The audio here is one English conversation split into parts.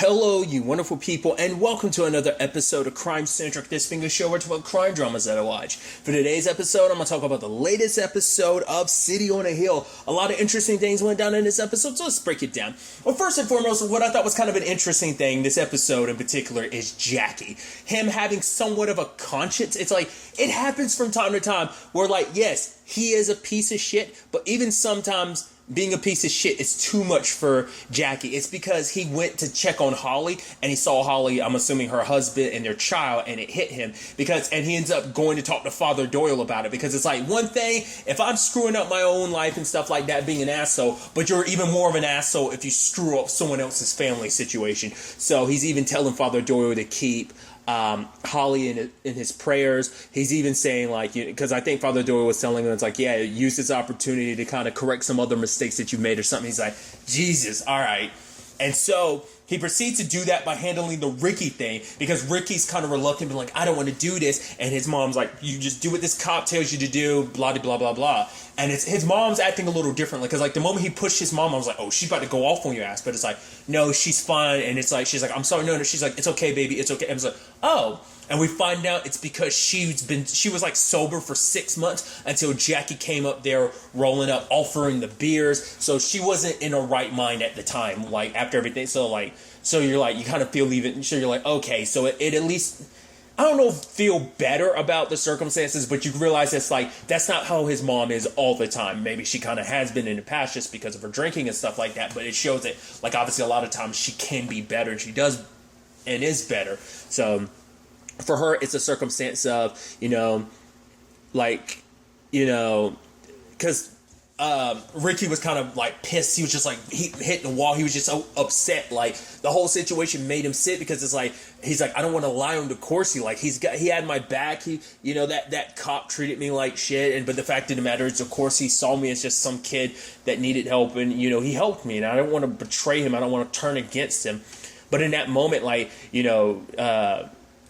Hello, you wonderful people, and welcome to another episode of Crime Centric. This being a show where I talk about crime dramas that I watch. For today's episode, I'm going to talk about the latest episode of City on a Hill. A lot of interesting things went down in this episode, so let's break it down. Well, first and foremost, what I thought was kind of an interesting thing, this episode in particular, is Jackie. Him having somewhat of a conscience. It's like, it happens from time to time where, like, yes, he is a piece of shit, but even sometimes being a piece of shit is too much for Jackie. It's because he went to check on Holly and he saw Holly, I'm assuming her husband and their child, and it hit him and he ends up going to talk to Father Doyle about it, because it's like, one thing, if I'm screwing up my own life and stuff like that, being an asshole, but you're even more of an asshole if you screw up someone else's family situation. So he's even telling Father Doyle to keep Holly in his prayers. He's even saying, like, because I think Father Doyle was telling him, it's like, yeah, use this opportunity to kind of correct some other mistakes that you made or something. He's like, Jesus, all right. And so he proceeds to do that by handling the Ricky thing, because Ricky's kind of reluctant, but like, I don't want to do this. And his mom's like, you just do what this cop tells you to do, blah, blah, blah, blah. And it's his mom's acting a little differently, because like the moment he pushed his mom, I was like, oh, she's about to go off on your ass. But it's like, no, she's fine. And it's like, she's like, I'm sorry, no. She's like, it's okay, baby, it's okay. And I was like, oh. And we find out it's because she was like sober for 6 months until Jackie came up there rolling up, offering the beers. So she wasn't in her right mind at the time, like after everything. So you're like, you kind of feel even, so you're like, okay, so it at least, I don't know, feel better about the circumstances, but you realize it's like, that's not how his mom is all the time. Maybe she kind of has been in the past just because of her drinking and stuff like that, but it shows that, like, obviously a lot of times she can be better, and she does and is better. So for her, it's a circumstance of, because Ricky was kind of like pissed. He was just like, he hit the wall. He was just so upset. Like, the whole situation made him sick, because it's like, he's like, I don't want to lie on DeCourcy. Like, he had my back. That cop treated me like shit. But the fact of the matter is, DeCourcy saw me as just some kid that needed help, and he helped me, and I don't want to betray him. I don't want to turn against him. But in that moment, like,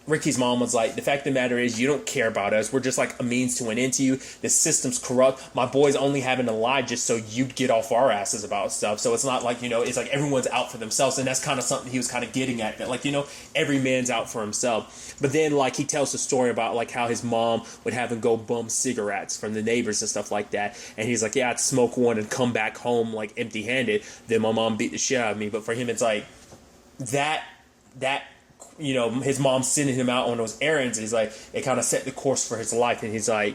Ricky's mom was like, the fact of the matter is, you don't care about us. We're just like a means to an end to you. The system's corrupt. My boy's only having to lie just so you'd get off our asses about stuff. So it's not like, it's like everyone's out for themselves. And that's kind of something he was kind of getting at. That, like, every man's out for himself. But then, like, he tells the story about, like, how his mom would have him go bum cigarettes from the neighbors and stuff like that. And he's like, yeah, I'd smoke one and come back home, like, empty-handed. Then my mom beat the shit out of me. But for him, it's like, that his mom sending him out on those errands, he's like, it kind of set the course for his life. And he's like,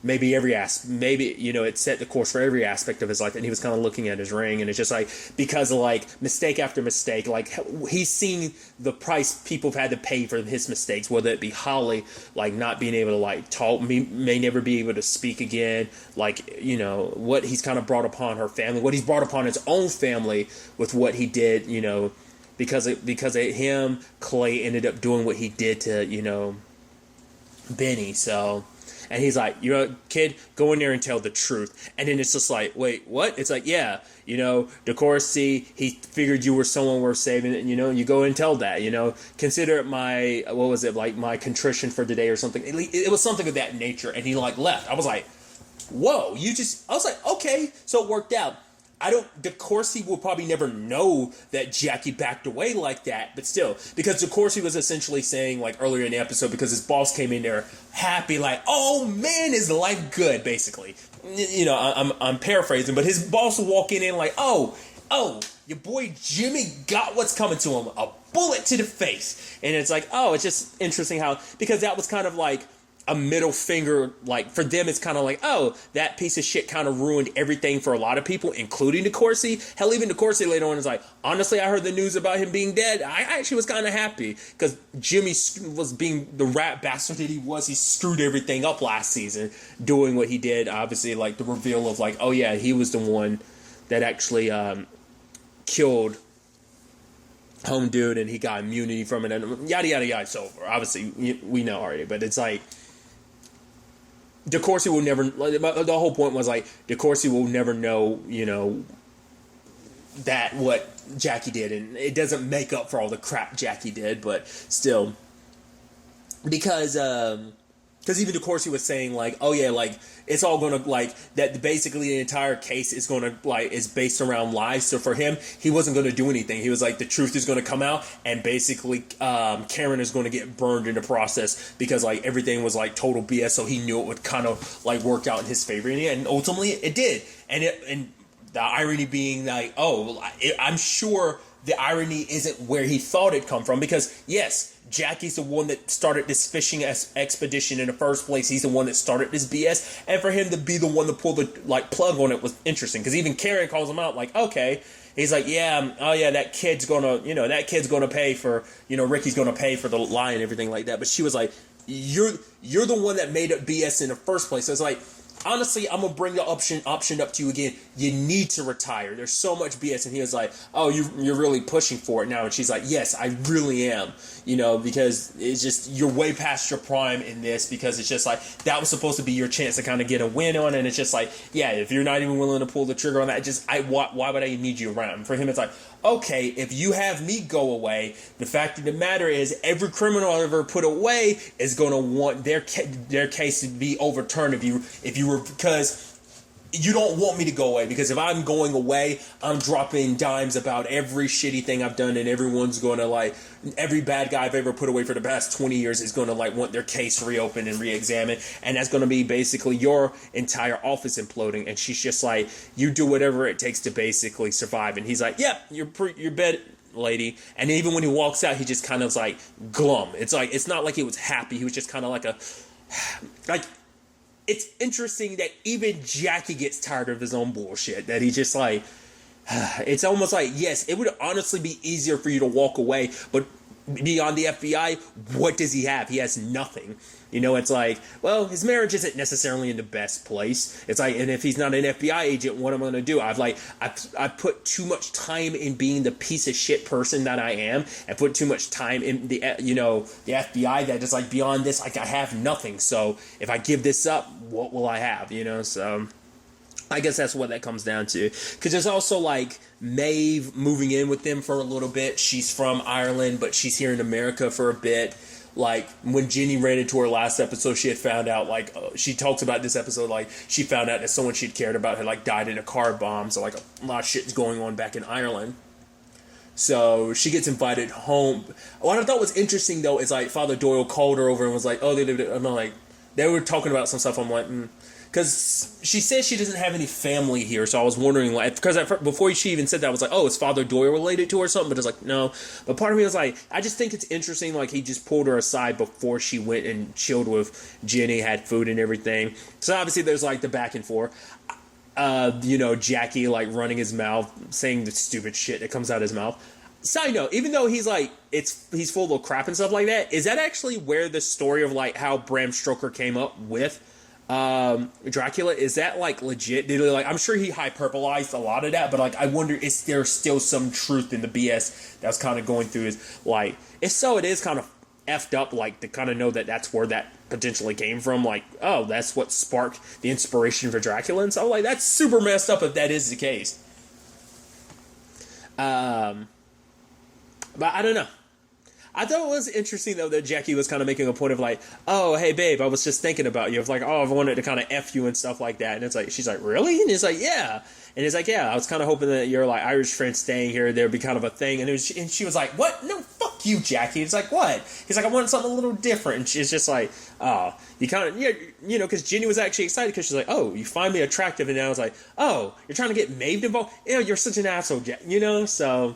it set the course for every aspect of his life. And he was kind of looking at his ring, and it's just like, because of, like, mistake after mistake, like, he's seen the price people have had to pay for his mistakes, whether it be Holly, like, not being able to, like, talk, may never be able to speak again, like, what he's kind of brought upon her family, what he's brought upon his own family with what he did, because of him, Clay ended up doing what he did to, Benny. So, and he's like, kid, go in there and tell the truth. And then it's just like, wait, what? It's like, yeah, DeCourcy, he figured you were someone worth saving, and, you go and tell that, consider it my, what was it, like, my contrition for today or something. It was something of that nature. And he, like, left. I was like, whoa, I was like, okay, so it worked out. DeCourcy will probably never know that Jackie backed away like that, but still, because DeCourcy was essentially saying, like, earlier in the episode, because his boss came in there happy, like, oh man, is life good, basically. I'm paraphrasing, but his boss will walk in like, oh, your boy Jimmy got what's coming to him, a bullet to the face. And it's like, oh, it's just interesting how, because that was kind of like a middle finger, like, for them, it's kind of like, oh, that piece of shit kind of ruined everything for a lot of people, including DeCourcy. Hell, even DeCourcy later on is like, honestly, I heard the news about him being dead. I actually was kind of happy, because Jimmy was being the rat bastard that he was. He screwed everything up last season, doing what he did. Obviously, like, the reveal of, like, oh yeah, he was the one that actually killed Home Dude, and he got immunity from it, and yada yada yada. So obviously we know already, but it's like, DeCourcy will never, the whole point was, like, DeCourcy will never know, that what Jackie did, and it doesn't make up for all the crap Jackie did, but still, because because even DeCourcy was saying like, oh yeah, like it's all gonna like that. Basically, the entire case is gonna like is based around lies. So for him, he wasn't gonna do anything. He was like, the truth is gonna come out, and basically, Karen is gonna get burned in the process because like everything was like total BS. So he knew it would kind of like work out in his favor, and ultimately it did. And the irony being like, I'm sure the irony isn't where he thought it come from, because yes, Jackie's the one that started this fishing expedition in the first place. He's the one that started this BS, and for him to be the one to pull the like plug on it was interesting, because even Karen calls him out like, okay, he's like, yeah, oh yeah, that kid's gonna pay for, Ricky's gonna pay for the lie and everything like that. But she was like, you're the one that made up BS in the first place. So it's like, honestly, I'm gonna bring the option up to you again. You need to retire. There's so much BS. And he was like, oh, you're really pushing for it now. And she's like, yes, I really am. Because it's just, you're way past your prime in this, because it's just like, that was supposed to be your chance to kind of get a win on. And it's just like, yeah, if you're not even willing to pull the trigger on that, why would I need you around? And for him, it's like, okay, if you have me go away, the fact of the matter is every criminal I ever put away is going to want their case to be overturned if you were, because you don't want me to go away, because if I'm going away, I'm dropping dimes about every shitty thing I've done, and everyone's going to like, every bad guy I've ever put away for the past 20 years is going to like want their case reopened and re-examined, and that's going to be basically your entire office imploding. And she's just like, you do whatever it takes to basically survive. And he's like, yeah, you're bed, lady. And even when he walks out, he just kind of like glum. It's like, it's not like he was happy. He was just kind of like it's interesting that even Jackie gets tired of his own bullshit, that he just like, it's almost like, yes, it would honestly be easier for you to walk away, but beyond the FBI, what does he have? He has nothing. It's like, well, his marriage isn't necessarily in the best place. It's like, and if he's not an FBI agent, what am I going to do? I've put too much time in being the piece of shit person that I am, and put too much time in the FBI, that just like, beyond this, like, I have nothing. So if I give this up, what will I have? So I guess that's what that comes down to. Because there's also like Maeve moving in with them for a little bit. She's from Ireland, but she's here in America for a bit. Like, when Jenny ran into her last episode, she had found out, like, she talks about this episode, like, she found out that someone she'd cared about had, like, died in a car bomb. So, like, a lot of shit's going on back in Ireland. So she gets invited home. What I thought was interesting, though, is, like, Father Doyle called her over and was like, oh, they were talking about some stuff. I'm like, because she says she doesn't have any family here, so I was wondering, like, because before she even said that, I was like, oh, is Father Doyle related to her or something? But it's like, no. But part of me was like, I just think it's interesting, like, he just pulled her aside before she went and chilled with Jenny, had food and everything. So obviously there's, like, the back and forth. Jackie, like, running his mouth, saying the stupid shit that comes out of his mouth. Side note, even though he's like, he's full of crap and stuff like that, is that actually where the story of, like, how Bram Stoker came up with Dracula, is that like legit? Did he, like, I'm sure he hyperbolized a lot of that, but like, I wonder, is there still some truth in the BS that's kind of going through his, like, if so, it is kind of effed up, like, to kind of know that that's where that potentially came from, like, oh, that's what sparked the inspiration for Dracula. And so, like, that's super messed up if that is the case. But I don't know. I thought it was interesting, though, that Jackie was kind of making a point of like, oh, hey, babe, I was just thinking about you. Of like, oh, I've wanted to kind of F you and stuff like that. And it's like, she's like, really? And it's like, yeah. And he's like, yeah, I was kind of hoping that your, like, Irish friend staying here, there'd be kind of a thing. And she was like, what? No, fuck you, Jackie. It's like, what? He's like, I want something a little different. And she's just like, oh, you kind of, because Jenny was actually excited because she's like, oh, you find me attractive. And now it's like, oh, you're trying to get Maeve involved? You're such an asshole, Jack, so...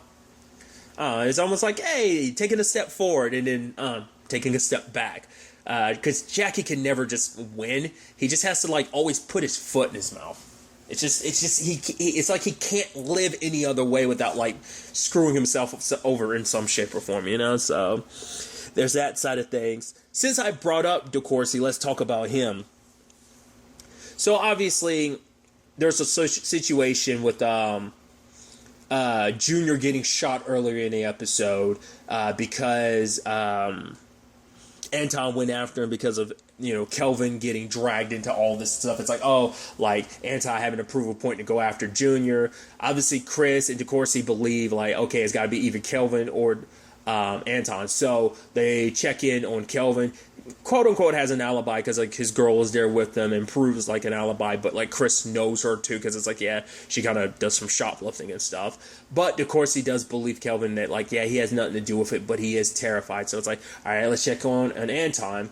it's almost like, hey, taking a step forward and then taking a step back. Because Jackie can never just win. He just has to, like, always put his foot in his mouth. It's like he can't live any other way without, like, screwing himself over in some shape or form, So there's that side of things. Since I brought up DeCourcy, let's talk about him. So obviously, there's a situation with Junior getting shot earlier in the episode because Anton went after him because of, Kelvin getting dragged into all this stuff. It's like, oh, like, Anton having a prove a point to go after Junior. Obviously, Chris and DeCourcy believe, like, okay, it's got to be either Kelvin or Anton. So they check in on Kelvin. quote unquote has an alibi because like his girl is there with them and proves like an alibi, but like Chris knows her too because it's like, yeah, she kind of does some shoplifting and stuff. But of course he does believe Kelvin that like, yeah, he has nothing to do with it, but he is terrified. So it's like, all right, let's check on an Anton.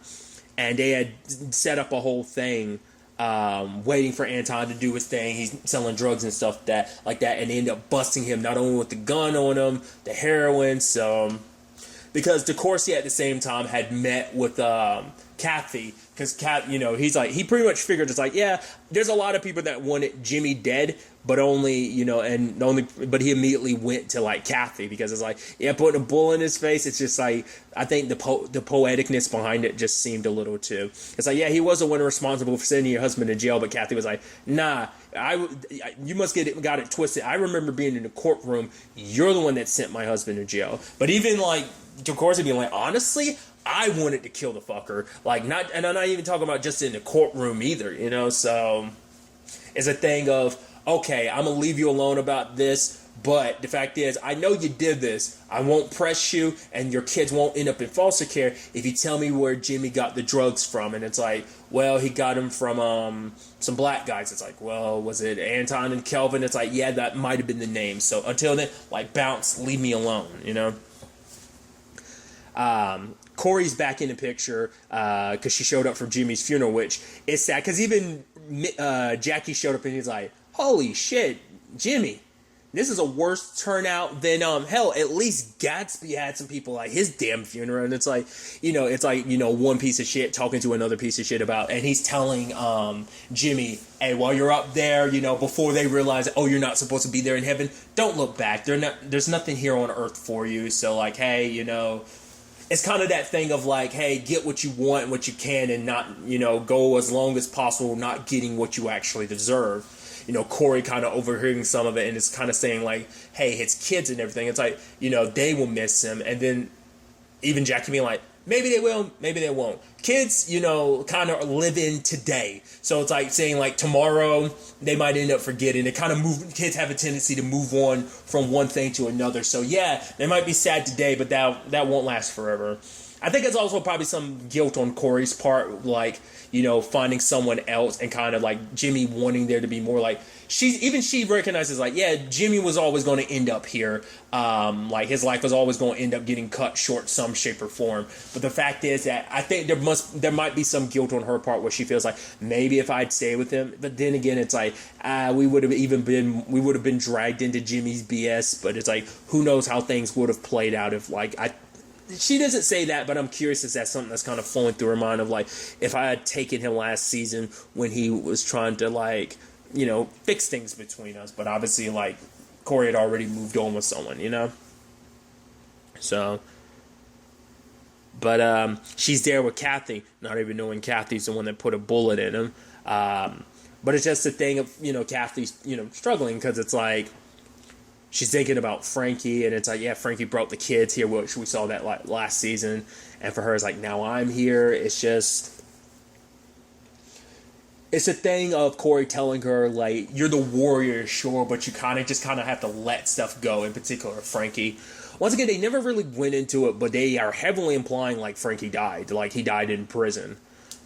And they had set up a whole thing waiting for Anton to do his thing. He's selling drugs and stuff like that, and they end up busting him not only with the gun on him, the heroin. So because DeCourcy at the same time had met with Kathy, because he pretty much figured it's like, yeah, there's a lot of people that wanted Jimmy dead, but but he immediately went to like Kathy because it's like, yeah, putting a bullet in his face. It's just like, I think the poeticness behind it just seemed a little too. It's like, yeah, he was the one responsible for sending your husband to jail, but Kathy was like, nah, you must got it twisted. I remember being in the courtroom. You're the one that sent my husband to jail. But even like DeCourcy being like, honestly, I wanted to kill the fucker. Like, not, and I'm not even talking about just in the courtroom either, so it's a thing of, okay, I'm gonna leave you alone about this, but the fact is, I know you did this. I won't press you, and your kids won't end up in foster care if you tell me where Jimmy got the drugs from. And it's like, well, he got them from some black guys. It's like, well, was it Anton and Kelvin? It's like, yeah, that might have been the name. So until then, like, bounce, leave me alone, Corey's back in the picture because she showed up for Jimmy's funeral, which is sad because even Jackie showed up and he's like, holy shit, Jimmy, this is a worse turnout than hell. At least Gatsby had some people at his damn funeral, and it's like, one piece of shit talking to another piece of shit about, and he's telling Jimmy, hey, while you're up there, before they realize, oh, you're not supposed to be there in heaven, don't look back. There's nothing here on earth for you. So like, hey, it's kind of that thing of like, hey, get what you want and what you can, and not, go as long as possible not getting what you actually deserve. Corey kind of overhearing some of it, and it's kind of saying like, hey, his kids and everything. It's like, they will miss him. And then even Jackie being like, maybe they will, maybe they won't. Kids, kind of live in today. So it's like saying like tomorrow they might end up forgetting. It kind of kids have a tendency to move on from one thing to another. So yeah, they might be sad today, but that won't last forever. I think it's also probably some guilt on Corey's part, like, finding someone else, and kind of like Jimmy wanting there to be more like, she recognizes like, yeah, Jimmy was always going to end up here. Like his life was always going to end up getting cut short some shape or form. But the fact is that I think there might be some guilt on her part where she feels like maybe if I'd stay with him, but then again, it's like, we would have been dragged into Jimmy's BS, but it's like, who knows how things would have played out if like, she doesn't say that, but I'm curious if that's something that's kind of flowing through her mind of like, if I had taken him last season when he was trying to like, fix things between us. But obviously like Corey had already moved on with someone, So, but she's there with Kathy, not even knowing Kathy's the one that put a bullet in him. But it's just a thing of, Kathy's, struggling because it's like, she's thinking about Frankie, and it's like, yeah, Frankie brought the kids here, which we saw that like last season. And for her, it's like, now I'm here. It's a thing of Corey telling her, like, you're the warrior, sure, but you kind of have to let stuff go, in particular Frankie. Once again, they never really went into it, but they are heavily implying, like, Frankie died. Like, he died in prison.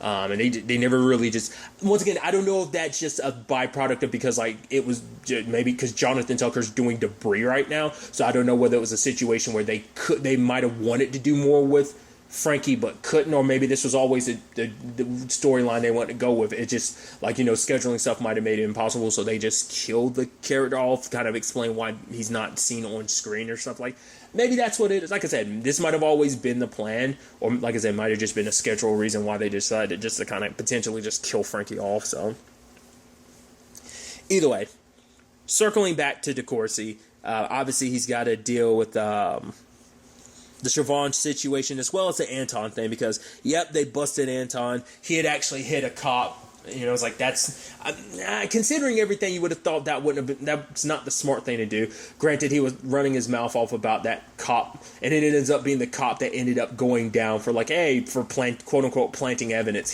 And they never really just, once again, I don't know if that's just a byproduct of because like it was maybe because Jonathan Tucker's doing Debris right now, so I don't know whether it was a situation where they might have wanted to do more with Frankie but couldn't, or maybe this was always the storyline they wanted to go with. It just like, scheduling stuff might have made it impossible, so they just killed the character off, kind of explain why he's not seen on screen or stuff like. Maybe that's what it is. Like I said, this might have always been the plan, or like I said, might have just been a schedule reason why they decided just to kind of potentially just kill Frankie off. So, either way, circling back to DeCourcy, obviously he's got to deal with the Siobhan situation as well as the Anton thing because, yep, they busted Anton. He had actually hit a cop. It's like that's considering everything, you would have thought that's not the smart thing to do. Granted, he was running his mouth off about that cop, and it ends up being the cop that ended up going down for like, hey, for quote unquote planting evidence.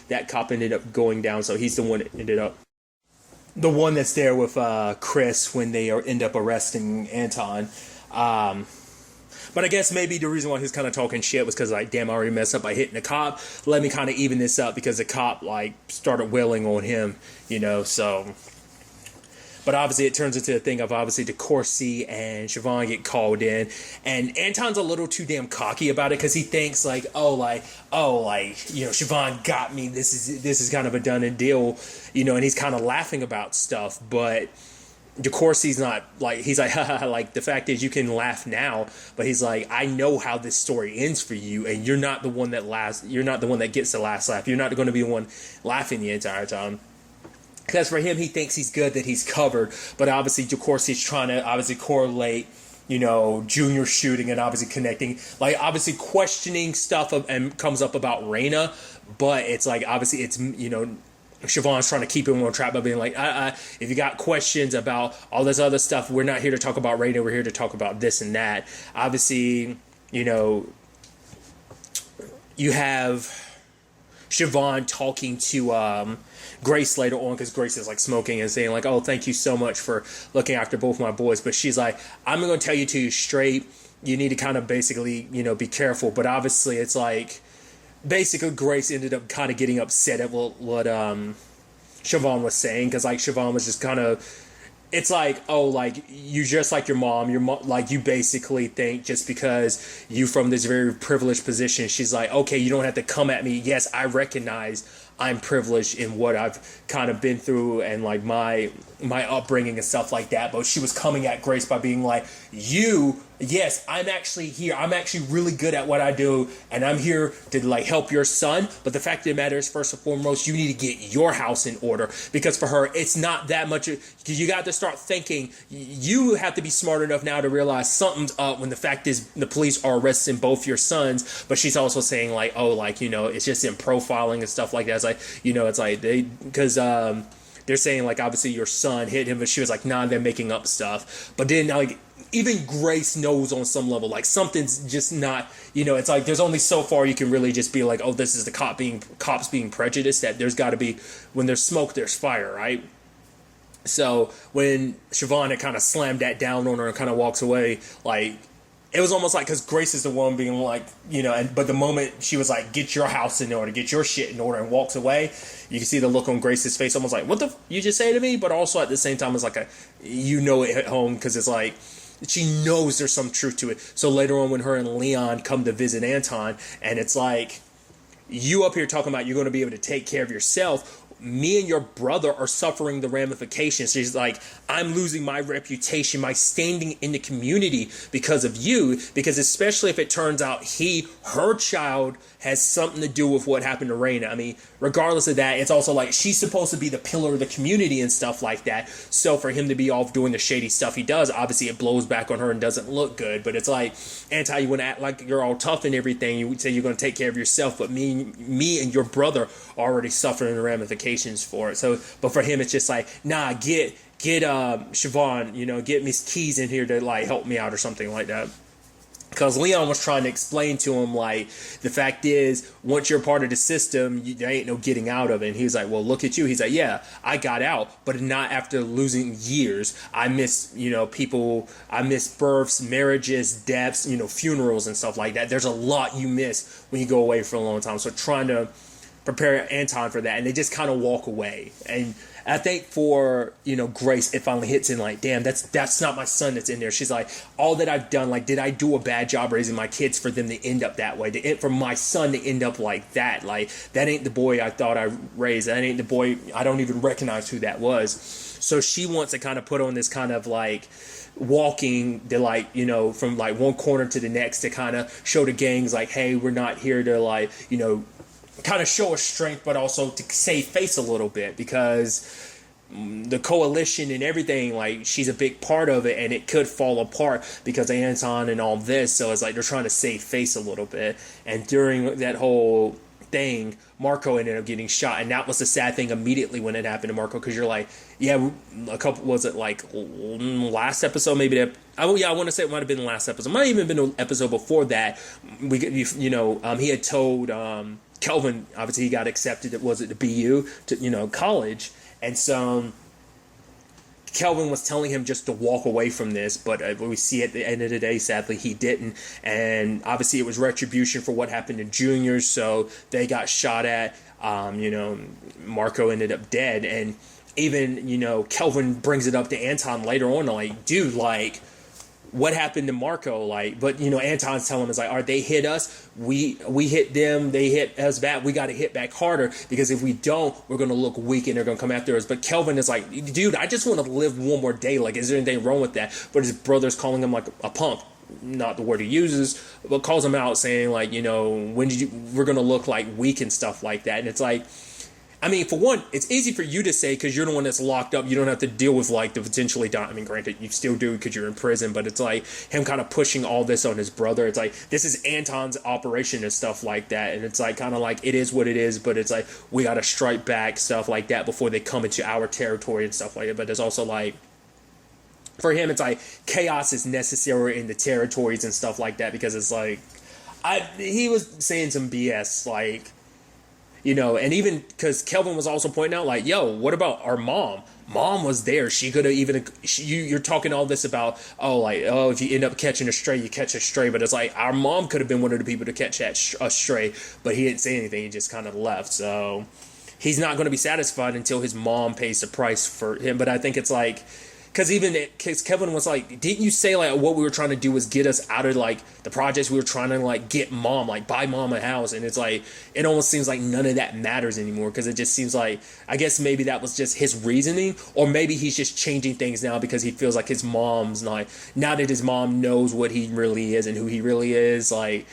That cop ended up going down, so he's the one that ended up the one that's there with Chris when they end up arresting Anton. But I guess maybe the reason why he's kind of talking shit was because, like, damn, I already messed up by hitting the cop. Let me kind of even this up because the cop, like, started wailing on him, you know, so. But obviously it turns into a thing of obviously DeCourcy and Siobhan get called in. And Anton's a little too damn cocky about it because he thinks, like, you know, Siobhan got me. This is kind of a done and deal, you know, and he's kind of laughing about stuff. But DeCourcy's not like, he's like, haha, like, the fact is you can laugh now, but he's like, I know how this story ends for you, and you're not the one that gets the last laugh. You're not going to be the one laughing the entire time. Because for him, he thinks he's good, that he's covered, but obviously DeCourcy's trying to obviously correlate, you know, Junior shooting and obviously connecting, like, obviously questioning stuff and comes up about Raina, but it's like, obviously it's, you know, Siobhan's trying to keep him on track by being like, if you got questions about all this other stuff, we're not here to talk about Raina, we're here to talk about this and that. Obviously, you know, you have Siobhan talking to Grace later on, because Grace is like smoking and saying like, oh, thank you so much for looking after both my boys. But she's like, I'm going to tell you to you straight, you need to kind of basically, you know, be careful. But obviously it's like, basically Grace ended up kind of getting upset at what Siobhan was saying, because like Siobhan was just kind of, it's like, oh, like, you just like your mom, like, you basically think just because you from this very privileged position, she's like, okay, you don't have to come at me. Yes, I recognize I'm privileged in what I've kind of been through and like my upbringing and stuff like that. But she was coming at Grace by being like, yes, I'm actually here. I'm actually really good at what I do, and I'm here to like help your son. But the fact of the matter is, first and foremost, you need to get your house in order, because for her, it's not that much. Because you got to start thinking. You have to be smart enough now to realize something's up when the fact is the police are arresting both your sons. But she's also saying like, oh, like, you know, it's just in profiling and stuff like that. It's like, you know, it's like they're saying like, obviously your son hit him, but she was like, nah, they're making up stuff. But then like, even Grace knows on some level, like, something's just not, you know, it's like there's only so far you can really just be like, oh, this is the cops being prejudiced, that there's got to be, when there's smoke, there's fire, right? So when Siobhan had kind of slammed that down on her and kind of walks away, like, it was almost like, because Grace is the one being like, you know, but the moment she was like, get your house in order, get your shit in order, and walks away, you can see the look on Grace's face, almost like, what the you just say to me? But also at the same time, it's like you know it at home, because it's like, she knows there's some truth to it. So later on, when her and Leon come to visit Anton, and it's like, you up here talking about you're going to be able to take care of yourself, me and your brother are suffering the ramifications. She's like, I'm losing my reputation, my standing in the community because of you, because especially if it turns out her child has something to do with what happened to Raina. I mean, regardless of that, it's also like, she's supposed to be the pillar of the community and stuff like that. So for him to be off doing the shady stuff he does, obviously it blows back on her and doesn't look good. But it's like, Anti, you want to act like you're all tough and everything. You would say you're going to take care of yourself, but me and your brother are already suffering the ramifications for it. So, but for him, it's just like, nah, get Siobhan, you know, get Miss Keys in here to like help me out or something like that. Because Leon was trying to explain to him, like, the fact is, once you're part of the system, there ain't no getting out of it. And he was like, well, look at you. He's like, yeah, I got out, but not after losing years. I miss, you know, people, I miss births, marriages, deaths, you know, funerals and stuff like that. There's a lot you miss when you go away for a long time. So trying to prepare Anton for that, and they just kind of walk away. And I think for, you know, Grace, it finally hits in like, damn, that's not my son that's in there. She's like, all that I've done, like, did I do a bad job raising my kids for them to end up that way? For my son to end up like that, like, that ain't the boy I thought I raised. That ain't the boy, I don't even recognize who that was. So she wants to kind of put on this kind of like walking the, like, you know, from like one corner to the next to kind of show the gangs like, hey, we're not here to like, you know, kind of show her strength, but also to save face a little bit, because the coalition and everything, like, she's a big part of it, and it could fall apart because of Anton and all this. So it's like they're trying to save face a little bit. And during that whole thing, Marco ended up getting shot, and that was the sad thing immediately when it happened to Marco, because you're like, yeah, was it like last episode, maybe that, I want to say it might have been the last episode, it might have even been an episode before that, he had told Kelvin, obviously he got accepted, to BU, to, you know, college. And so Kelvin was telling him just to walk away from this, but we see at the end of the day, sadly, he didn't. And obviously it was retribution for what happened to Junior, so they got shot at. Marco ended up dead. And even, Kelvin brings it up to Anton later on, like, dude, like, what happened to Marco? Like, but Anton's telling him, is like, all right, they hit us, we hit them, they hit us back, we got to hit back harder, because if we don't, we're going to look weak and they're going to come after us. But Kelvin is like, dude, I just want to live one more day. Like, is there anything wrong with that? But his brother's calling him like a punk. Not the word he uses, but calls him out, saying like, we're going to look like weak and stuff like that. And it's like, I mean, for one, it's easy for you to say because you're the one that's locked up. You don't have to deal with like the potentially dying. I mean, granted, you still do because you're in prison, but it's like him kind of pushing all this on his brother. It's like, this is Anton's operation and stuff like that. And it's like, kind of like, it is what it is, but it's like, we got to strike back, stuff like that, before they come into our territory and stuff like that. But there's also like, for him, it's like chaos is necessary in the territories and stuff like that, because it's like, he was saying some BS, like, and even because Kelvin was also pointing out, like, yo, what about our mom? Mom was there. She could have even, you're talking all this about, if you end up catching a stray, you catch a stray. But it's like, our mom could have been one of the people to catch a stray, but he didn't say anything. He just kind of left. So he's not going to be satisfied until his mom pays the price for him. But I think it's like, because Kevin was like, didn't you say like what we were trying to do was get us out of like the projects? We were trying to like get mom, like buy mom a house. And it's like, it almost seems like none of that matters anymore, because it just seems like, I guess maybe that was just his reasoning, or maybe he's just changing things now because he feels like his mom's like, now that his mom knows what he really is and who he really is, like,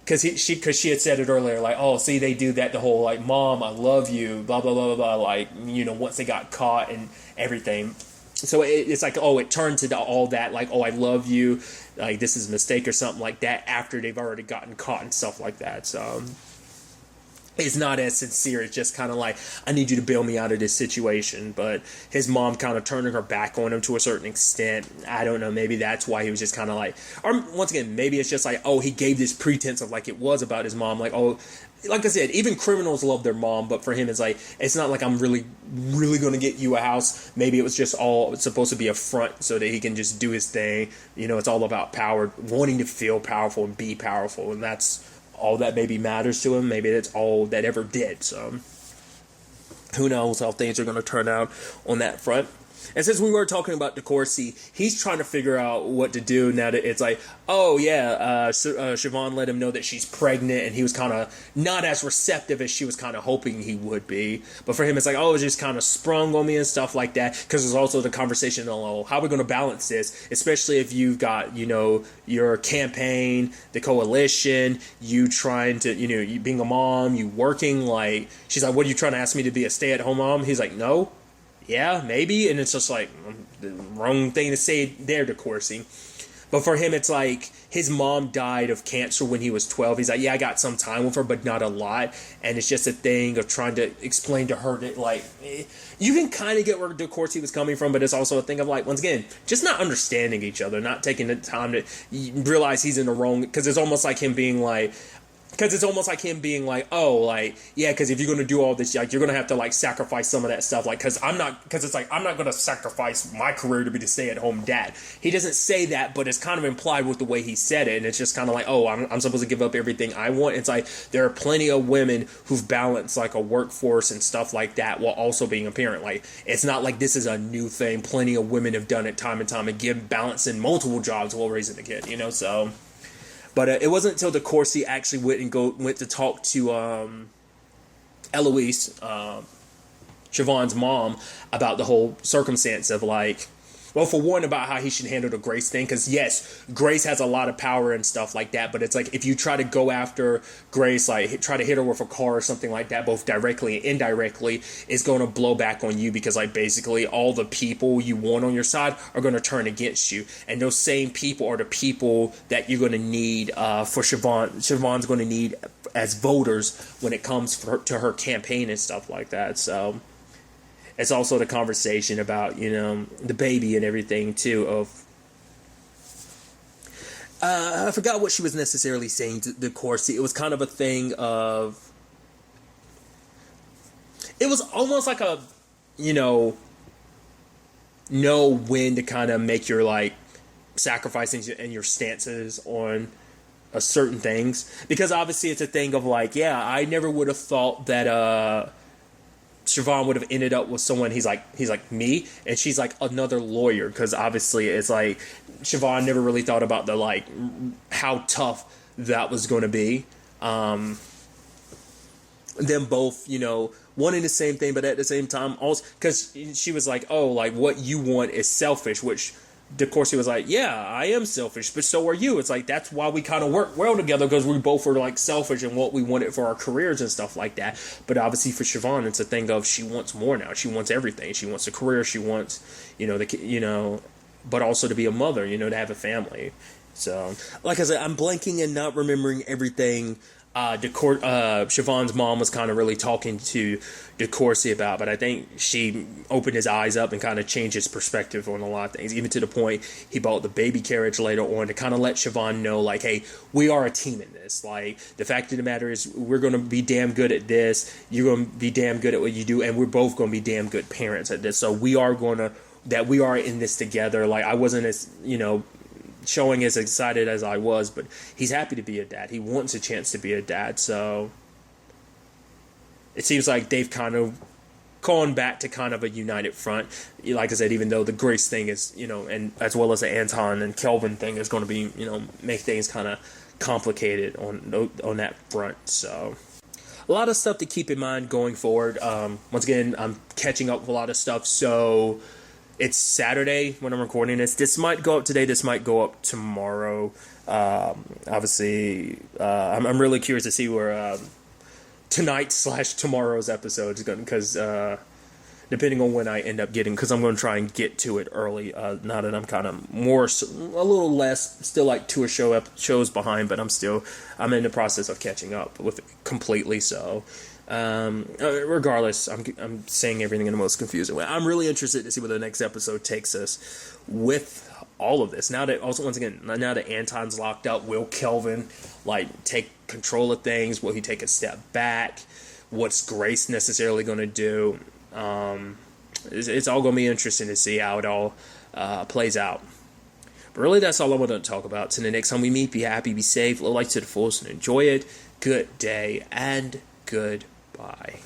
because she had said it earlier, like, oh, see, they do that, the whole like, mom, I love you, blah blah blah blah blah, like, once they got caught and everything. So it's like, it turned to all that, like, oh, I love you, like, this is a mistake or something like that, after they've already gotten caught and stuff like that. So it's not as sincere. It's just kind of like, I need you to bail me out of this situation. But his mom kind of turning her back on him to a certain extent. I don't know. Maybe that's why he was just kind of like, or once again, maybe it's just like, he gave this pretense of like it was about his mom. Like, like I said, even criminals love their mom, but for him, it's like, it's not like I'm really, really going to get you a house. Maybe it was just all supposed to be a front so that he can just do his thing. It's all about power, wanting to feel powerful and be powerful. And that's all that maybe matters to him. Maybe that's all that ever did. So who knows how things are going to turn out on that front. And since we were talking about DeCourcy, he's trying to figure out what to do now that it's like, Siobhan let him know that she's pregnant, and he was kind of not as receptive as she was kind of hoping he would be. But for him, it's like, it's just kind of sprung on me and stuff like that, because there's also the conversation on, how are we going to balance this, especially if you've got, your campaign, the coalition, you trying to, you being a mom, you working, like, she's like, what are you trying to ask me to be a stay-at-home mom? He's like, no. Yeah, maybe. And it's just like the wrong thing to say there, DeCourcy. But for him, it's like his mom died of cancer when he was 12. He's like, I got some time with her, but not a lot. And it's just a thing of trying to explain to her that, like, you can kind of get where DeCourcy was coming from, but it's also a thing of, like, once again, just not understanding each other, not taking the time to realize he's in the wrong, because it's almost like him being like, because if you're going to do all this, like, you're going to have to, like, sacrifice some of that stuff. Like, I'm not going to sacrifice my career to be the stay-at-home dad. He doesn't say that, but it's kind of implied with the way he said it. And it's just kind of like, I'm supposed to give up everything I want. It's like, there are plenty of women who've balanced, like, a workforce and stuff like that while also being a parent. Like, it's not like this is a new thing. Plenty of women have done it time and time again, balancing multiple jobs while raising a kid, so... But it wasn't until DeCourcy actually went to talk to Eloise, Siobhan's mom, about the whole circumstance of, like, well, for one, about how he should handle the Grace thing. Because, yes, Grace has a lot of power and stuff like that. But it's like, if you try to go after Grace, like, try to hit her with a car or something like that, both directly and indirectly, it's going to blow back on you. Because, like, basically, all the people you want on your side are going to turn against you. And those same people are the people that you're going to need for Siobhan. Siobhan's going to need as voters when it comes to her campaign and stuff like that. So... it's also the conversation about, the baby and everything, too, of... I forgot what she was necessarily saying to DeCourcy. It was kind of a thing of... it was almost like a, know when to kind of make your like sacrifices and your stances on certain things, because obviously it's a thing of like, yeah, I never would have thought that Siobhan would have ended up with someone he's like me, and she's like another lawyer, because obviously it's like Siobhan never really thought about the like how tough that was going to be. Them both, you know, wanting the same thing, but at the same time also, because she was like, oh, like what you want is selfish, which of course he was like, yeah, I am selfish, but so are you. It's like, that's why we kind of work well together, because we both were like selfish in what we wanted for our careers and stuff like that. But obviously for Siobhan, it's a thing of she wants more now. She wants everything. She wants a career. She wants, but also to be a mother, to have a family. So, like I said, I'm blanking and not remembering everything Siobhan's mom was kind of really talking to DeCourcy about, but I think she opened his eyes up and kind of changed his perspective on a lot of things, even to the point he bought the baby carriage later on to kind of let Siobhan know, like, hey, we are a team in this. Like, the fact of the matter is we're going to be damn good at this, you're going to be damn good at what you do, and we're both going to be damn good parents at this. So we are in this together. Like, I wasn't as, showing as excited as I was, but he's happy to be a dad. He wants a chance to be a dad, so it seems like they've kind of gone back to kind of a united front. Like I said, even though the Grace thing is, and as well as the Anton and Kelvin thing is going to be, make things kind of complicated on that front. So a lot of stuff to keep in mind going forward. Once again, I'm catching up with a lot of stuff, so it's Saturday when I'm recording this. This might go up today. This might go up tomorrow. Obviously, I'm really curious to see where tonight/tomorrow's episode is going, because depending on when I end up getting, because I'm going to try and get to it early. Now that I'm kind of a little less, still like 2 shows behind, but I'm in the process of catching up with it completely. So. Regardless, I'm saying everything in the most confusing way. I'm really interested to see where the next episode takes us with all of this. Now that Anton's locked up, will Kelvin take control of things? Will he take a step back? What's Grace necessarily going to do? It's all going to be interesting to see how it all plays out. But really, that's all I want to talk about. So the next time we meet, be happy, be safe, live life to the fullest, and enjoy it. Good day and goodbye.